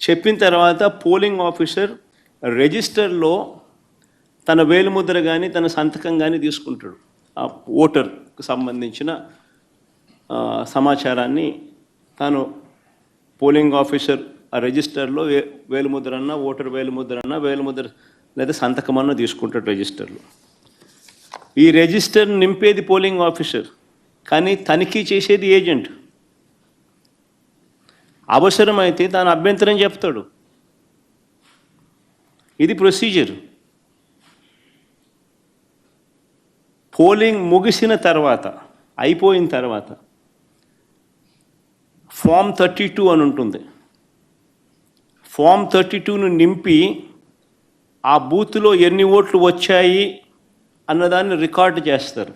చెప్పిన తర్వాత polling officer రిజిస్టర్లో తన వేలిముద్ర కానీ తన సంతకం కానీ తీసుకుంటాడు. ఆ ఓటర్కు సంబంధించిన సమాచారాన్ని తాను పోలింగ్ ఆఫీసర్ ఆ రిజిస్టర్లో వేలిముద్ర అన్న ఓటర్ వేలిముద్ర లేదా సంతకమన్నా తీసుకుంటాడు రిజిస్టర్లో. ఈ రిజిస్టర్ నింపేది పోలింగ్ ఆఫీసర్, కానీ తనిఖీ చేసేది ఏజెంట్. అవసరమైతే తాను అభ్యంతరం చెప్తాడు. ఇది ప్రొసీజర్. పోలింగ్ ముగిసిన తర్వాత, అయిపోయిన తర్వాత ఫామ్ 32 అని ఉంటుంది. ఫామ్ 32ను నింపి ఆ బూత్లో ఎన్ని ఓట్లు వచ్చాయి అన్నదాన్ని రికార్డు చేస్తారు.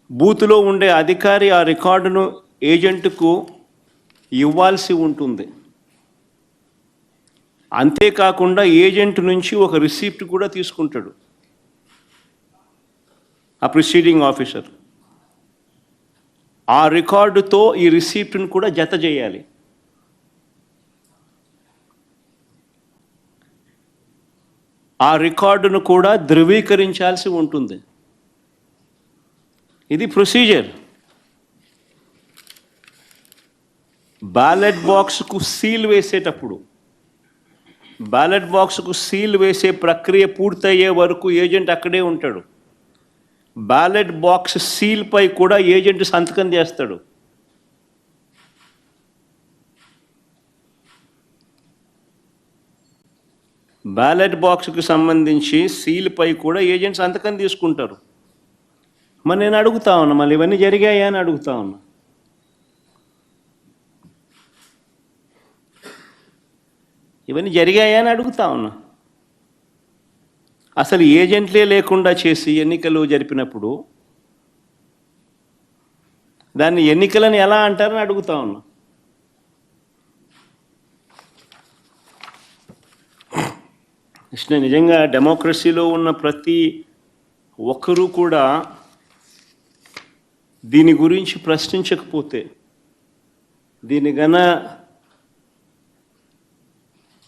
బూత్లో ఉండే అధికారి ఆ రికార్డును ఏజెంట్కు ఇవ్వాల్సి ఉంటుంది. అంతేకాకుండా ఏజెంట్ నుంచి ఒక రిసిప్ట్ కూడా తీసుకుంటాడు ఆ ప్రిసీడింగ్ ఆఫీసర్. ఆ రికార్డుతో ఈ రిసిప్ట్ను కూడా జత చేయాలి. ఆ రికార్డును కూడా ధృవీకరించాల్సి ఉంటుంది. ఇది ప్రొసీజర్. బ్యాలెట్ బాక్స్కు సీల్ వేసేటప్పుడు, బ్యాలెట్ బాక్స్కు సీల్ వేసే ప్రక్రియ పూర్తయ్యే వరకు ఏజెంట్ అక్కడే ఉంటాడు. బ్యాలెట్ బాక్స్ సీల్పై కూడా ఏజెంట్ సంతకం చేస్తాడు. బ్యాలెట్ బాక్స్కు సంబంధించి సీల్పై కూడా ఏజెంట్ సంతకం తీసుకుంటారు. మరి నేను అడుగుతా ఉన్నా, మళ్ళీ ఇవన్నీ జరిగాయా అని అడుగుతా ఉన్నా. ఇవన్నీ జరిగాయా అని అడుగుతా ఉన్నా. అసలు ఏజెంట్లే లేకుండా చేసి ఎన్నికలు జరిపినప్పుడు దాన్ని ఎన్నికలని ఎలా అంటారని అడుగుతా ఉన్నా. నిజంగా డెమోక్రసీలో ఉన్న ప్రతి ఒక్కరూ కూడా దీని గురించి ప్రశ్నించకపోతే, దీని గన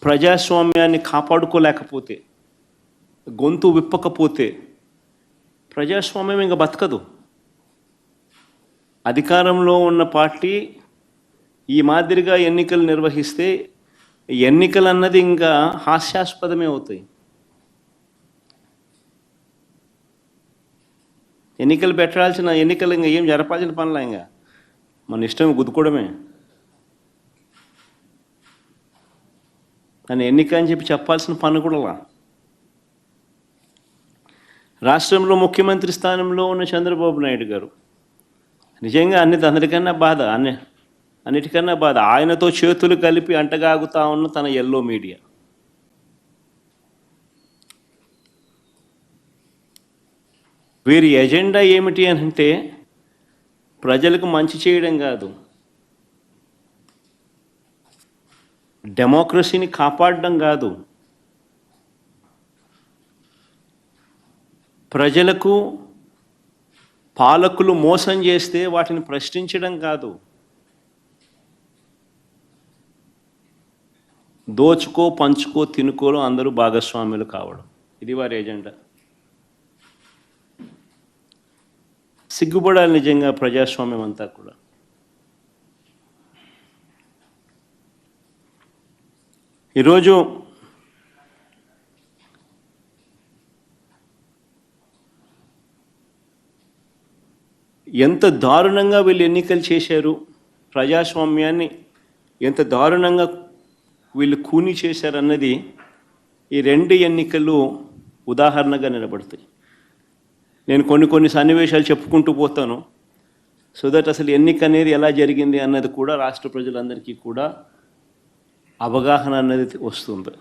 ప్రజాస్వామ్యాన్ని కాపాడుకోలేకపోతే, గొంతు విప్పకపోతే ప్రజాస్వామ్యం ఇంకా బతకదు. అధికారంలో ఉన్న పార్టీ ఈ మాదిరిగా ఎన్నికలు నిర్వహిస్తే ఎన్నికలు అన్నది ఇంకా హాస్యాస్పదమే అవుతాయి. ఎన్నికలు పెట్టాల్సిన ఎన్నికలు ఇంకా ఏం జరపాల్సిన పనులా, ఇంకా మన ఇష్టం గుద్దుకోవడమే. దాన్ని ఎన్నిక అని చెప్పి చెప్పాల్సిన పని కూడా. రాష్ట్రంలో ముఖ్యమంత్రి స్థానంలో ఉన్న చంద్రబాబు నాయుడు గారు నిజంగా అన్నిటికన్నా బాధ ఆయనతో చేతులు కలిపి అంటగాగుతా ఉన్న తన ఎల్లో మీడియా. వీరి ఎజెండా ఏమిటి అని అంటే ప్రజలకు మంచి చేయడం కాదు, డెమోక్రసీని కాపాడడం కాదు, ప్రజలకు పాలకులు మోసం చేస్తే వాటిని ప్రశ్నించడం కాదు, దోచుకో పంచుకో తినుకోలో అందరూ భాగస్వాములు కావడం. ఇది వారి ఎజెండా. సిగ్గుపడాలి నిజంగా ప్రజాస్వామ్యం అంతా కూడా. ఈరోజు ఎంత దారుణంగా వీళ్ళు ఎన్నికలు చేశారు, ప్రజాస్వామ్యాన్ని ఎంత దారుణంగా వీళ్ళు కూని చేశారన్నది ఈ రెండు ఎన్నికలు ఉదాహరణగా నిలబడతాయి. నేను కొన్ని సన్నివేశాలు చెప్పుకుంటూ పోతాను, సో దట్ అసలు ఎన్నిక అనేది ఎలా జరిగింది అన్నది కూడా రాష్ట్ర ప్రజలందరికీ కూడా అవగాహన అన్నది వస్తుంది.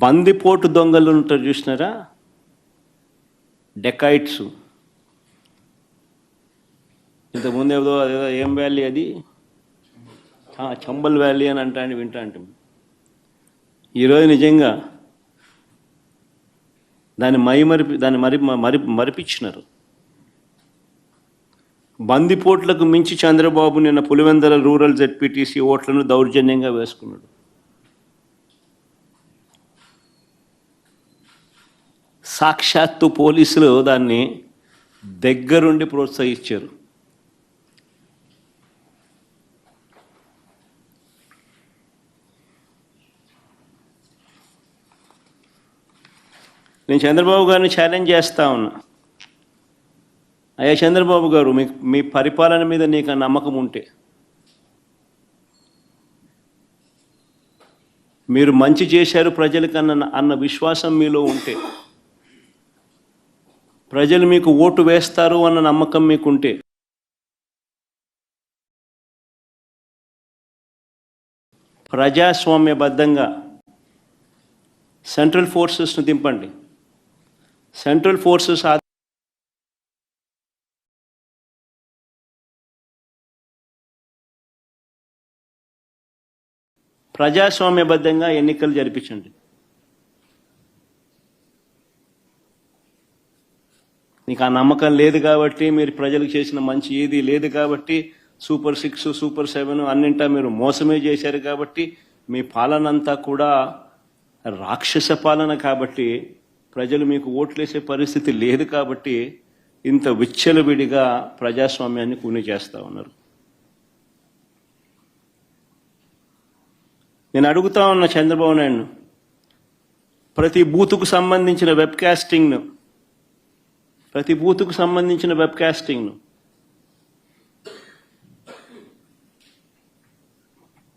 బందిపోటు దొంగలు ఉంటారు చూసినారా, డెకాయిట్స్. ఇంతకుముందు ఏదో ఏం వ్యాలీ అది, చంబల్ వ్యాలీ అని వింటాంటాం. ఈరోజు నిజంగా దాన్ని మరిపించినారు. బందిపోట్లకు మించి చంద్రబాబు నిన్న పులివెందుల రూరల్ జెడ్పీటీసీ ఓట్లను దౌర్జన్యంగా వేసుకున్నాడు. సాక్షాత్తు పోలీసులు దాన్ని దగ్గరుండి ప్రోత్సహించారు. నేను చంద్రబాబు గారిని ఛాలెంజ్ చేస్తా ఉన్నా. అయ్యా చంద్రబాబు గారు, మీ పరిపాలన మీద నీకు నమ్మకం ఉంటే, మీరు మంచి చేశారు ప్రజలకన్నా అన్న విశ్వాసం మీలో ఉంటే, ప్రజలు మీకు ఓటు వేస్తారు అన్న నమ్మకం మీకుంటే, ప్రజాస్వామ్యబద్ధంగా సెంట్రల్ ఫోర్సెస్ను దింపండి. సెంట్రల్ ఫోర్సెస్ ప్రజాస్వామ్యబద్ధంగా ఎన్నికలు జరిపించండి. నీకు ఆ నమ్మకం లేదు కాబట్టి, మీరు ప్రజలకు చేసిన మంచి ఏది లేదు కాబట్టి, సూపర్ 6 సూపర్ 7 అన్నింటా మీరు మోసమే చేశారు కాబట్టి, మీ పాలన అంతా కూడా రాక్షస పాలన కాబట్టి, ప్రజలు మీకు ఓట్లేసే పరిస్థితి లేదు కాబట్టి ఇంత విచ్చలవిడిగా ప్రజాస్వామ్యాన్ని కూని చేస్తూ ఉన్నారు. నేను అడుగుతా ఉన్న చంద్రబాబు నాయుడును, ప్రతి బూతుకు సంబంధించిన వెబ్ కాస్టింగ్ను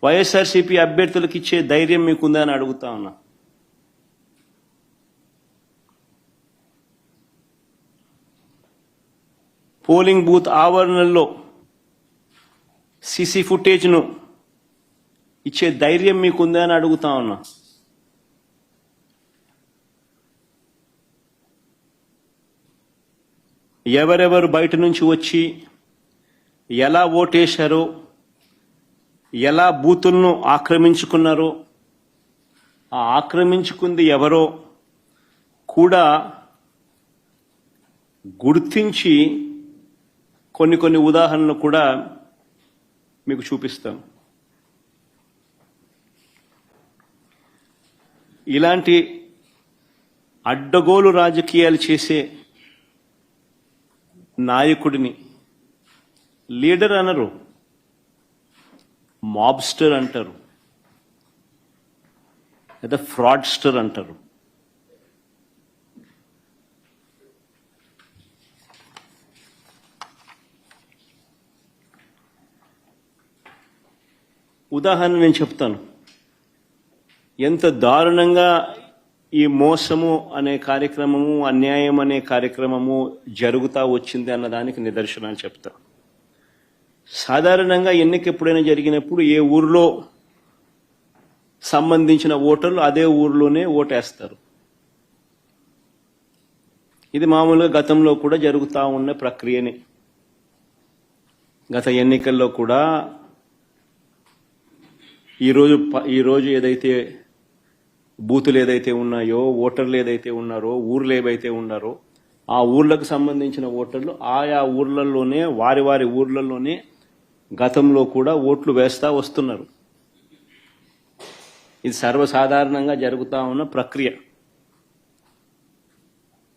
వైఎస్ఆర్సీపీ అభ్యర్థులకు ఇచ్చే ధైర్యం మీకుందని అడుగుతా ఉన్నా. పోలింగ్ బూత్ ఆవరణల్లో సీసీ ఫుటేజ్ను ఇచ్చే ధైర్యం మీకుందని అడుగుతా ఉన్నా. ఎవరెవరు బయట నుంచి వచ్చి ఎలా ఓటేశారో, ఎలా బూతులను ఆక్రమించుకున్నారో, ఆ ఆక్రమించుకుంది ఎవరో కూడా గుర్తించి కొన్ని ఉదాహరణలు కూడా మీకు చూపిస్తాం. ఇలాంటి అడ్డగోలు రాజకీయాలు చేసే నాయకుడిని లీడర్ అనరు, మాబ్స్టర్ అంటారు, లేదా ఫ్రాడ్స్టర్ అంటారు. ఉదాహరణ నేను చెప్తాను. ఎంత దారుణంగా ఈ మోసము అనే కార్యక్రమము, అన్యాయం అనే కార్యక్రమము జరుగుతూ వచ్చింది అన్నదానికి నిదర్శనాలు చెప్తా. సాధారణంగా ఎన్నిక ఎప్పుడైనా జరిగినప్పుడు ఏ ఊరిలో సంబంధించిన ఓటర్లు అదే ఊరిలోనే ఓటేస్తారు. ఇది మామూలుగా గతంలో కూడా జరుగుతూ ఉన్న ప్రక్రియనే. గత ఎన్నికల్లో కూడా ఈరోజు ఏదైతే బూతులు ఏదైతే ఉన్నాయో, ఓటర్లు ఏదైతే ఉన్నారో, ఊర్లు ఏవైతే ఉన్నారో, ఆ ఊర్లకు సంబంధించిన ఓటర్లు ఆయా ఊర్లలోనే, వారి ఊర్లలోనే గతంలో కూడా ఓట్లు వేస్తా వస్తున్నారు. ఇది సర్వసాధారణంగా జరుగుతూ ఉన్న ప్రక్రియ.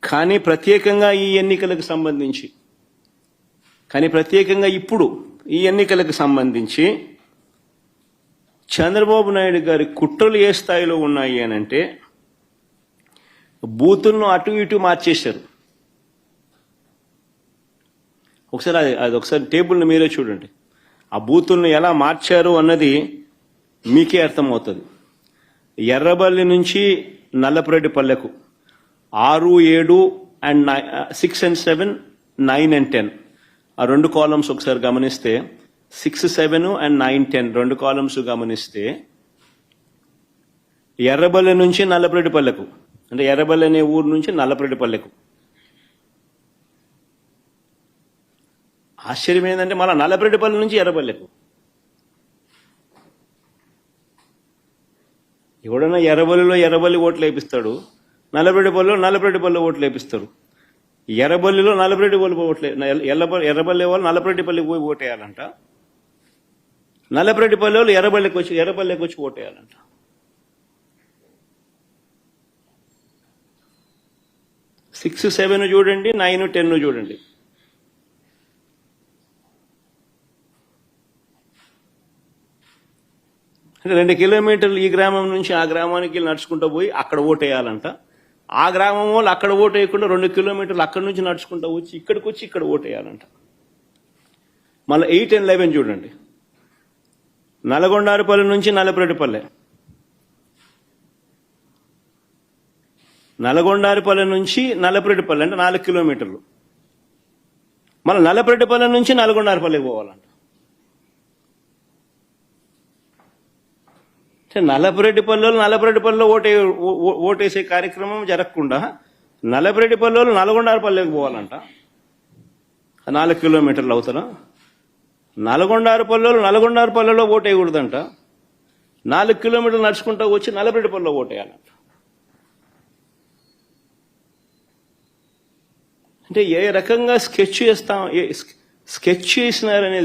కానీ ప్రత్యేకంగా ఈ ఎన్నికలకు ఇప్పుడు ఈ ఎన్నికలకు సంబంధించి చంద్రబాబు నాయుడు గారి కుట్రలు ఏ స్థాయిలో ఉన్నాయి అనంటే, బూతులను అటు ఇటు మార్చేశారు. ఒకసారి టేబుల్ని మీరే చూడండి. ఆ బూతులను ఎలా మార్చారు అన్నది మీకే అర్థమవుతుంది. ఎర్రబల్లి నుంచి నల్లపురెడ్డిపల్లెకు 6, 7 and 6 and 7, 9 and 10 ఆ రెండు కాలమ్స్ ఒకసారి గమనిస్తే, 6, 7 and 9, 10 రెండు కాలమ్స్ గమనిస్తే, ఎర్రబల్లి నుంచి నల్లపురెడ్డిపల్లెకు, అంటే ఎర్రబల్లి అనే ఊరు నుంచి నల్లపురెడ్డిపల్లెకు. ఆశ్చర్యం ఏంటంటే మళ్ళీ నల్లపురెడ్డిపల్లి నుంచి ఎర్రబల్లెకు. ఎవడన్నా ఎర్రబల్లిలో ఎర్రబల్లి ఓట్లు వేపిస్తాడు, నల్లపురెడ్డిపల్లిలో ఓట్లు వేపిస్తారు. ఎర్రబల్లిలో నల్లపరెడ్డి వాళ్ళు ఓట్లే ఎర్రబల్లి వాళ్ళు నల్లపరెడ్డిపల్లికి పోయి ఓటేయాలంట. నల్లపరెడ్డిపల్లి వాళ్ళు ఎర్రబల్లికి వచ్చి ఓటేయాలంట. సిక్స్ 7 చూడండి, 9, 10 చూడండి. అంటే 2 కిలోమీటర్లు ఈ గ్రామం నుంచి ఆ గ్రామానికి నడుచుకుంటూ పోయి అక్కడ ఓటేయాలంట. ఆ గ్రామం వాళ్ళు అక్కడ ఓటేయకుండా 2 కిలోమీటర్లు అక్కడి నుంచి నడుచుకుంటూ వచ్చి ఇక్కడ ఓటేయాలంట. మళ్ళీ 8 and 11 చూడండి. నల్గొండారుపల్లి నుంచి నల్లపరెడ్డిపల్లె, నల్గొండారుపల్లి నుంచి నల్లపరెడ్డిపల్లి అంటే 4 కిలోమీటర్లు. మళ్ళీ నల్లపరెడ్డిపల్లి నుంచి నల్గొండారుపల్లికి పోవాలంట. నల్లపరెడ్డిపల్లిలో ఓటేసే కార్యక్రమం జరగకుండా నల్లపరెడ్డిపల్లిలో నల్గొండారుపల్లికి పోవాలంట. 4 కిలోమీటర్లు అవుతారా? నల్గొండారుపల్లిలో ఓటేయకూడదంట. 4 కిలోమీటర్లు నడుచుకుంటూ వచ్చి నల్లపరెడ్డిపల్లిలో ఓటేయాలంట. అంటే ఏ రకంగా స్కెచ్ చేసినారనేది